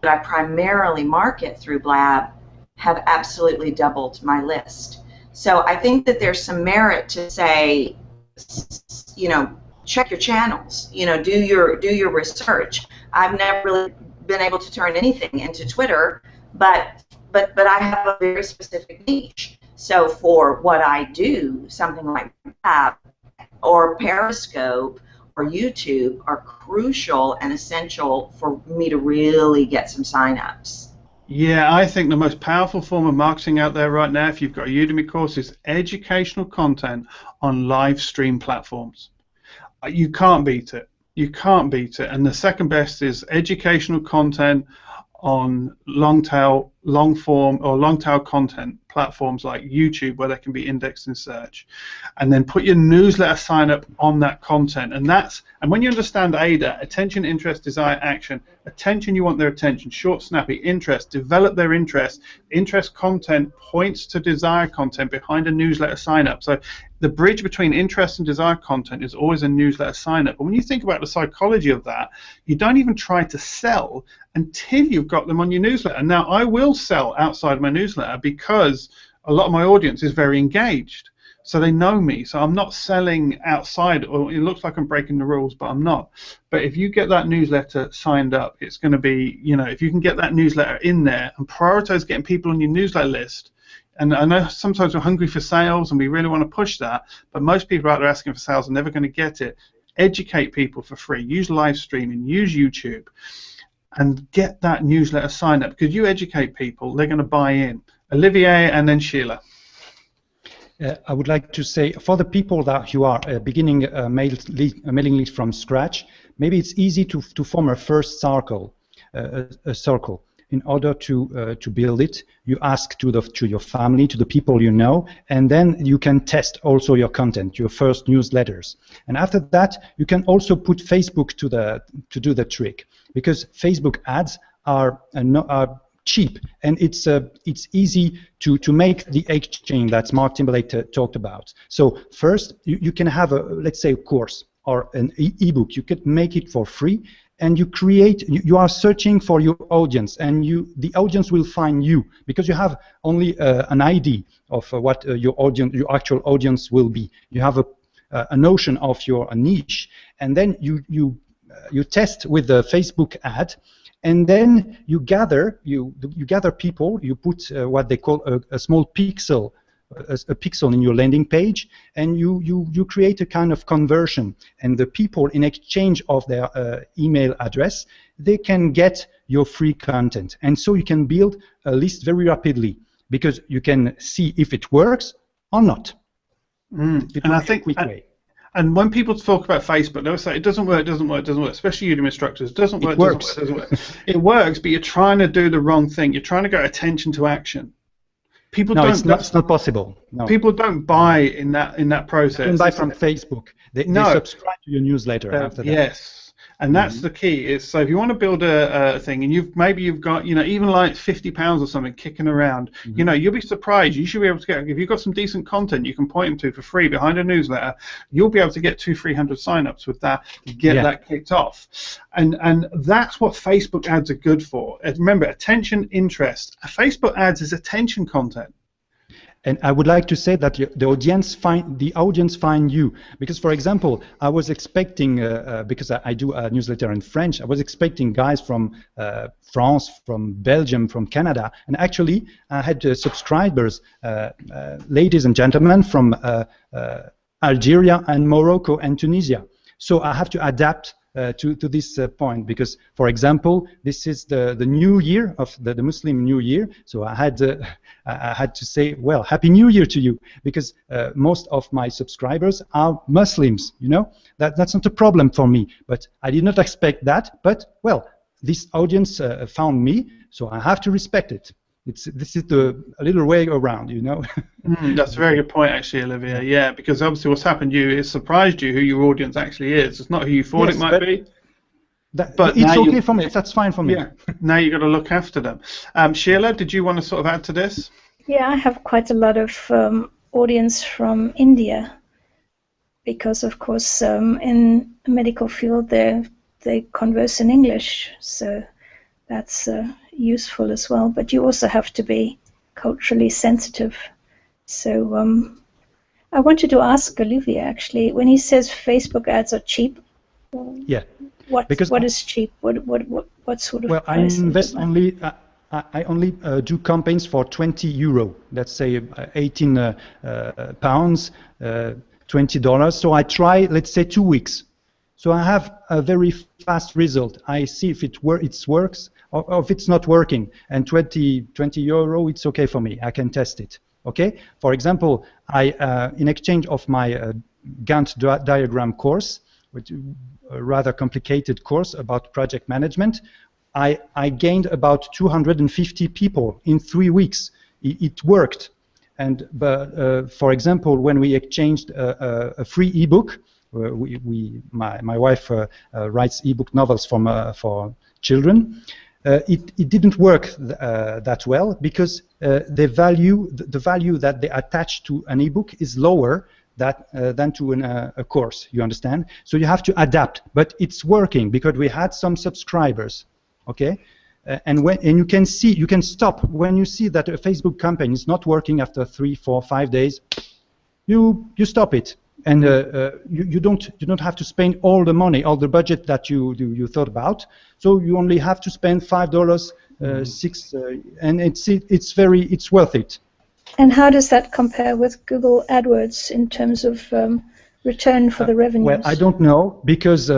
that I primarily market through Blab have absolutely doubled my list. So I think that there's some merit to say, you know, check your channels, you know, do your research. I've never really been able to turn anything into Twitter, but I have a very specific niche. So for what I do, something like Blab or Periscope or YouTube are crucial and essential for me to really get some signups. Yeah, I think the most powerful form of marketing out there right now, if you've got a Udemy course, is educational content on live stream platforms. You can't beat it. You can't beat it. And the second best is educational content on long form or long tail content platforms like YouTube, where they can be indexed in search. And then put your newsletter sign up on that content. And when you understand AIDA, attention, interest, desire, action, attention, you want their attention, short, snappy, interest, develop their interest. Interest content points to desire content behind a newsletter sign up. So the bridge between interest and desire content is always a newsletter sign up. But when you think about the psychology of that, you don't even try to sell until you've got them on your newsletter. Now, I will sell outside of my newsletter because a lot of my audience is very engaged. So they know me. So I'm not selling outside, or it looks like I'm breaking the rules, but I'm not. But if you get that newsletter signed up, it's going to be, you know, if you can get that newsletter in there and prioritize getting people on your newsletter list. And I know sometimes we're hungry for sales and we really want to push that, but most people out there asking for sales are never going to get it. Educate people for free. Use live streaming. Use YouTube. And get that newsletter signed up, because you educate people, they're going to buy in. Olivier and then Sheila. I would like to say, for the people who are beginning a mailing list from scratch, maybe it's easy to form a first circle, a circle. In order to build it, you ask to your family, to the people you know, and then you can test also your content, your first newsletters. And after that, you can also put Facebook to do the trick, because Facebook ads are cheap, and it's easy to make the exchange that Mark Timberlake talked about. So first, you can have let's say a course or an ebook. You could make it for free, and you are searching for your audience, and the audience will find you, because you have only an idea of what your actual audience will be. You have a notion of your niche, and then you test with the Facebook ad. And then you gather people. You put what they call a small pixel, a pixel in your landing page, and you create a kind of conversion. And the people, in exchange of their email address, they can get your free content. And so you can build a list very rapidly, because you can see if it works or not. And I think quick way. And when people talk about Facebook, they'll say it doesn't work, doesn't work, doesn't work. Especially Udemy instructors, doesn't work, doesn't work. It works, but you're trying to do the wrong thing. You're trying to go attention to action. People No, don't. it's not possible. No. People don't buy in that process. They don't buy from Facebook. They subscribe to your newsletter after that. Yes, and that's the key. Is so if you want to build a thing, and you've got even like £50 or something kicking around, you'll be surprised. You should be able to get, if you've got some decent content you can point them to for free behind a newsletter, you'll be able to get 200-300 signups with that to get that kicked off. And that's what Facebook ads are good for. Remember, attention, interest. Facebook ads is attention content. And I would like to say that the audience find you, because, for example, I was expecting, because I do a newsletter in French, I was expecting guys from France, from Belgium, from Canada, and actually I had subscribers, ladies and gentlemen, from Algeria and Morocco and Tunisia. So I have to adapt to this point, because, for example, this is the new year of the Muslim New Year, so I had to say, well, Happy New Year to you, because most of my subscribers are Muslims. That's not a problem for me, but I did not expect that. But well, this audience found me, so I have to respect it. This is a little way around, That's a very good point, actually, Olivier. Yeah, because obviously what's happened to you is surprised you who your audience actually is. It's not who you thought it might be. But it's okay for me. That's fine for me. Yeah. Now you've got to look after them. Sheila, did you want to sort of add to this? Yeah, I have quite a lot of audience from India, because, of course, in the medical field, they converse in English, so that's useful as well. But you also have to be culturally sensitive. So I wanted to ask Olivier, actually, when he says Facebook ads are cheap, what is cheap? What sort of Well, I invest only. I only do campaigns for €20. Let's say 18 pounds, $20. So I try, let's say, 2 weeks. So I have a very fast result. I see if it works or if it's not working. And €20, it's okay for me. I can test it. Okay. For example, in exchange of my Gantt diagram course, which is a rather complicated course about project management, I gained about 250 people in 3 weeks. It worked. But for example, when we exchanged a free ebook, my wife writes ebook novels for children. It didn't work that well, because the value that they attach to an ebook is lower than to a course. You understand? So you have to adapt. But it's working because we had some subscribers. Okay, and you can see, you can stop when you see that a Facebook campaign is not working after 3, 4, 5 days. You stop it, and you don't have to spend all the money, all the budget that you thought about. So you only have to spend $5, $6, and it's worth it. And how does that compare with Google AdWords in terms of return for the revenues? Well, I don't know, because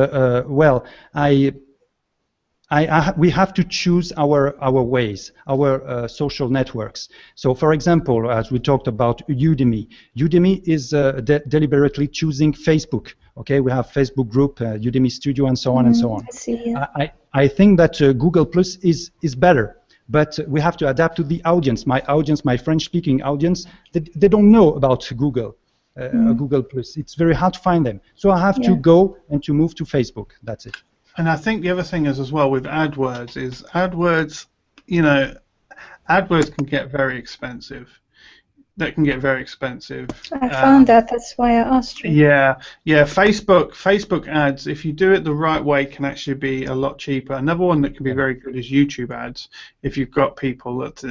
we have to choose our ways, our social networks. So, for example, as we talked about Udemy, Udemy is deliberately choosing Facebook. Okay, we have Facebook group, Udemy Studio, and so on and so on. I see, yeah. I think that Google Plus is better, but we have to adapt to the audience. My French-speaking audience, they don't know about Google. Google Plus. It's very hard to find them. So I have to go and to move to Facebook. That's it. And I think the other thing is as well with AdWords is AdWords can get very expensive. That can get very expensive. I found that. That's why I asked you. Yeah. Facebook ads, if you do it the right way, can actually be a lot cheaper. Another one that can be very good is YouTube ads. If you've got people that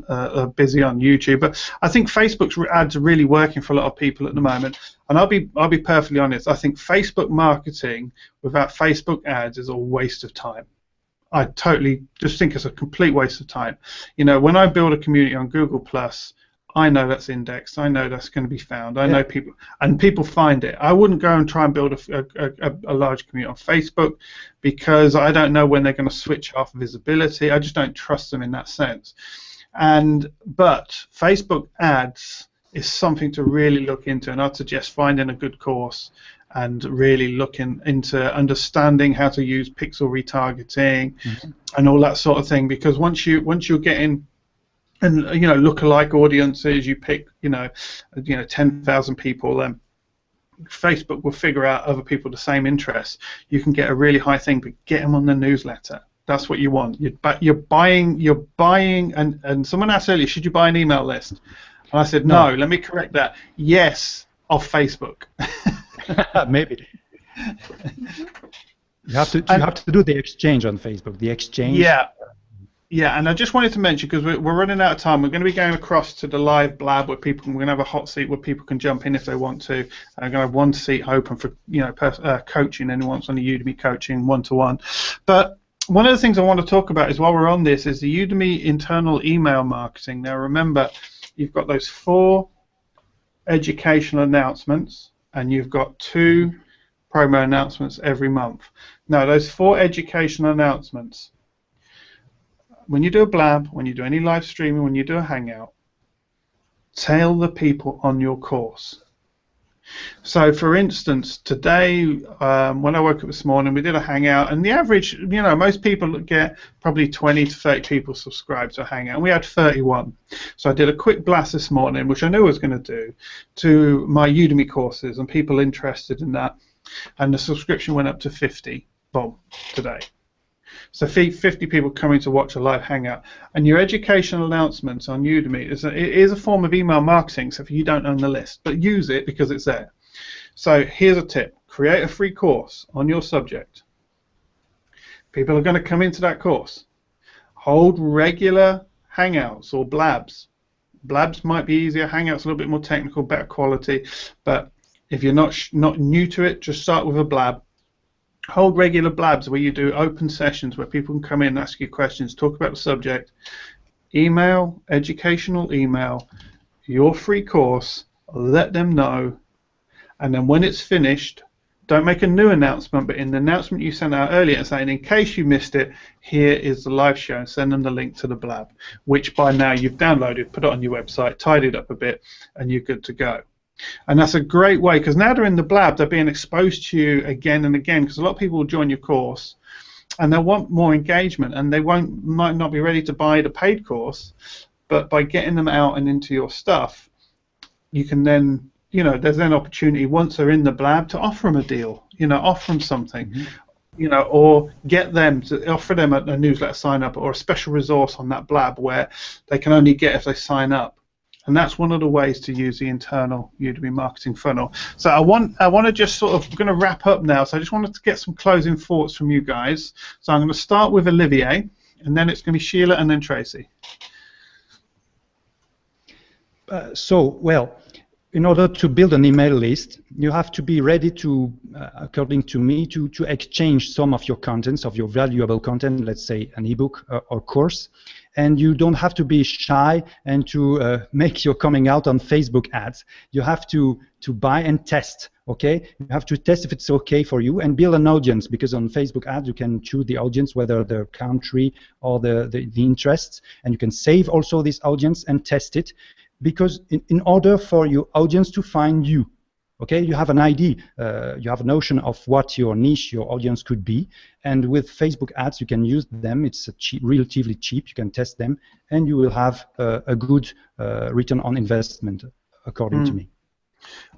are busy on YouTube, but I think Facebook's ads are really working for a lot of people at the moment. And I'll be perfectly honest. I think Facebook marketing without Facebook ads is a waste of time. I totally just think it's a complete waste of time. When I build a community on Google Plus, I know that's indexed. I know that's going to be found. I know people find it. I wouldn't go and try and build a large community on Facebook, because I don't know when they're going to switch off visibility. I just don't trust them in that sense. But Facebook ads is something to really look into, and I'd suggest finding a good course and really looking into understanding how to use pixel retargeting and all that sort of thing. Because once you're getting and lookalike audiences. You pick 10,000 people, and Facebook will figure out other people with the same interests. You can get a really high thing, but get them on the newsletter. That's what you want. You're buying, and someone asked earlier, should you buy an email list? And I said, no. Let me correct that. Yes, off Facebook. Maybe. You have to do the exchange on Facebook. The exchange. Yeah, and I just wanted to mention, because we're running out of time, we're going to be going across to the live blab where we're going to have a hot seat where people can jump in if they want to. I'm going to have one seat open for coaching, anyone wants on the Udemy coaching one-to-one. But one of the things I want to talk about is, while we're on this, is the Udemy internal email marketing. Now remember, you've got those 4 educational announcements, and you've got 2 promo announcements every month. Now those 4 educational announcements, when you do a blab, when you do any live streaming, when you do a hangout, tell the people on your course. So, for instance, today, when I woke up this morning, we did a hangout, and the average, most people get probably 20 to 30 people subscribed to a hangout, and we had 31. So I did a quick blast this morning, which I knew I was going to do, to my Udemy courses and people interested in that, and the subscription went up to 50, boom, today. So 50 people coming to watch a live hangout. And your educational announcements on Udemy is a form of email marketing, except for you don't own the list, but use it because it's there. So here's a tip. Create a free course on your subject. People are going to come into that course. Hold regular hangouts or blabs. Blabs might be easier. Hangouts a little bit more technical, better quality. But if you're not new to it, just start with a blab. Hold regular blabs where you do open sessions where people can come in and ask you questions, talk about the subject. Email, educational email, your free course, let them know, and then when it's finished, don't make a new announcement, but in the announcement you sent out earlier saying, in case you missed it, here is the live show, and send them the link to the blab, which by now you've downloaded, put it on your website, tidied up a bit, and you're good to go. And that's a great way, because now they're in the blab, they're being exposed to you again and again, because a lot of people will join your course and they'll want more engagement, and they might not be ready to buy the paid course, but by getting them out and into your stuff, you can then, there's then opportunity once they're in the blab to offer them a deal, offer them something, or get them to offer them a newsletter sign up or a special resource on that blab where they can only get if they sign up. And that's one of the ways to use the internal Udemy marketing funnel. So I want to just sort of, we're going to wrap up now. So I just wanted to get some closing thoughts from you guys. So I'm going to start with Olivier, and then it's going to be Sheila, and then Tracy. Well, in order to build an email list, you have to be ready to, according to me, to exchange some of your contents, of your valuable content, let's say an ebook or course. And you don't have to be shy and to make your coming out on Facebook ads. You have to buy and test, okay? You have to test if it's okay for you and build an audience, because on Facebook ads you can choose the audience, whether the country or the interests, and you can save also this audience and test it, because in order for your audience to find you, okay, you have an idea, you have a notion of what your niche, your audience could be, and with Facebook ads you can use them. It's relatively cheap, you can test them, and you will have a good return on investment, according to me.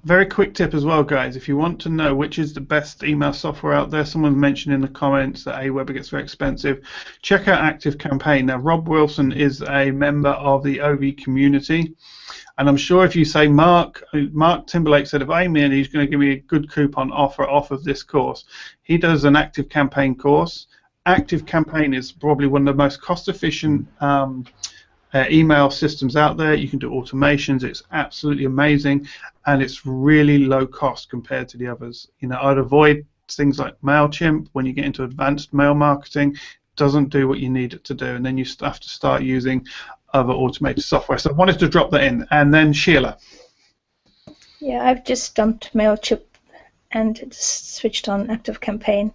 Very quick tip as well, guys. If you want to know which is the best email software out there, someone mentioned in the comments that Aweber gets very expensive. Check out ActiveCampaign. Now, Rob Wilson is a member of the OV community, and I'm sure if you say Mark Timberlake said if I'm in, he's going to give me a good coupon offer off of this course. He does an ActiveCampaign course. ActiveCampaign is probably one of the most cost-efficient email systems out there. You can do automations. It's absolutely amazing, and it's really low cost compared to the others. I'd avoid things like MailChimp. When you get into advanced mail marketing, it doesn't do what you need it to do, and then you have to start using other automated software. So I wanted to drop that in. And then Sheila. Yeah, I've just dumped MailChimp and just switched on ActiveCampaign.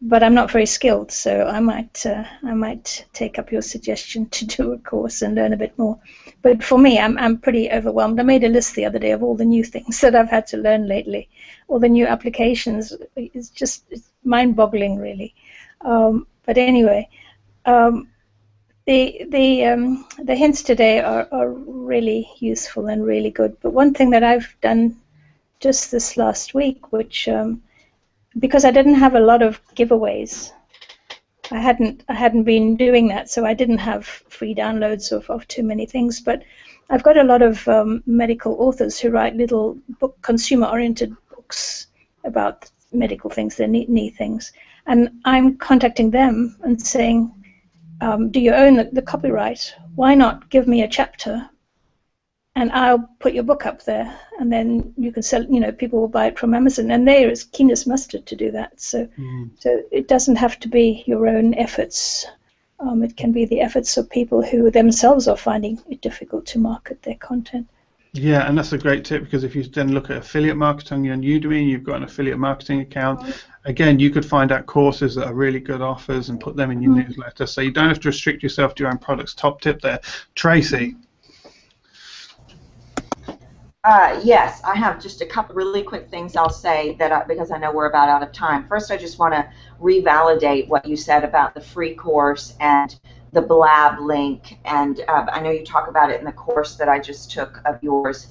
But I'm not very skilled, so I might take up your suggestion to do a course and learn a bit more. But for me, I'm pretty overwhelmed. I made a list the other day of all the new things that I've had to learn lately, all the new applications. It's mind-boggling, really. But anyway, The hints today are really useful and really good. But one thing that I've done just this last week, which because I didn't have a lot of giveaways, I hadn't been doing that, so I didn't have free downloads of too many things. But I've got a lot of medical authors who write little consumer-oriented books about medical things, their knee things, and I'm contacting them and saying, do you own the copyright? Why not give me a chapter, and I'll put your book up there, and then you can sell. People will buy it from Amazon, and they're as keen as mustard to do that. So it doesn't have to be your own efforts. It can be the efforts of people who themselves are finding it difficult to market their content. Yeah, and that's a great tip, because if you then look at affiliate marketing on Udemy and you've got an affiliate marketing account, again, you could find out courses that are really good offers and put them in your newsletter. So you don't have to restrict yourself to your own products. Top tip there. Tracy. Yes, I have just a couple really quick things I'll say because I know we're about out of time. First, I just want to revalidate what you said about the free course and the Blab link, and I know you talk about it in the course that I just took of yours.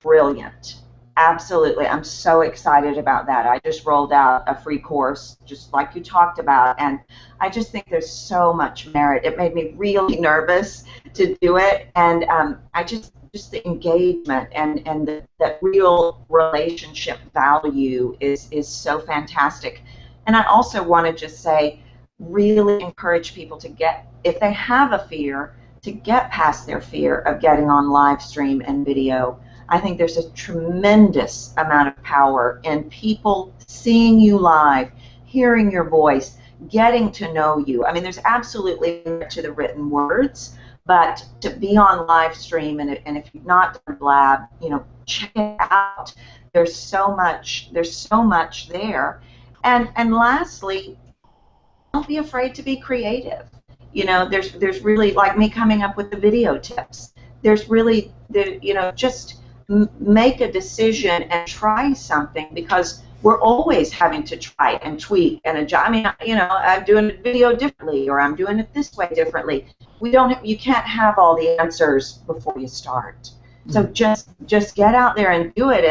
Brilliant. Absolutely. I'm so excited about that. I just rolled out a free course just like you talked about, and I just think there's so much merit. It made me really nervous to do it, and I just the engagement and that real relationship value is so fantastic. And I also want to just say, really encourage people to if they have a fear, to get past their fear of getting on live stream and video. I think there's a tremendous amount of power in people seeing you live, hearing your voice, getting to know you. I mean, there's absolutely to the written words, but to be on live stream, and if you've not done Blab, check it out. There's so much there. And lastly, don't be afraid to be creative. There's really, like me coming up with the video tips. There's really, just make a decision and try something, because we're always having to try and tweak and adjust. I mean, I'm doing a video differently, or I'm doing it this way differently. You can't have all the answers before you start. So just get out there and do it,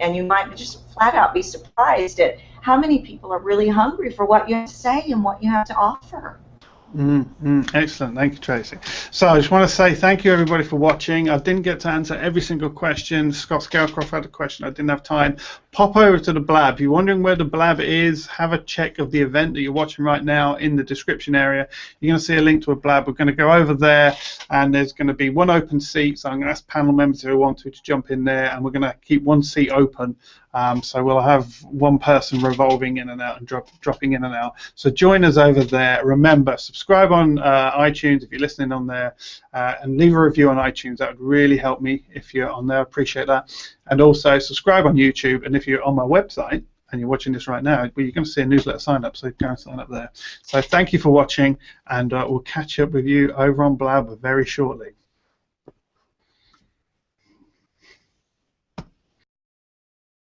and you might just flat out be surprised at how many people are really hungry for what you have to say and what you have to offer. Excellent. Thank you, Tracy. So I just want to say thank you, everybody, for watching. I didn't get to answer every single question. Scott Scalcroft had a question. I didn't have time. Pop over to the Blab. If you're wondering where the Blab is, have a check of the event that you're watching right now in the description area. You're going to see a link to a Blab. We're going to go over there, and there's going to be one open seat. So I'm going to ask panel members who want to jump in there, and we're going to keep one seat open. So we'll have one person revolving in and out and dropping in and out. So join us over there. Remember, subscribe on iTunes if you're listening on there, and leave a review on iTunes. That would really help me if you're on there. I appreciate that. And also subscribe on YouTube. And if you're on my website and you're watching this right now, you're going to see a newsletter sign up. So go and sign up there. So thank you for watching, and we'll catch up with you over on Blab very shortly.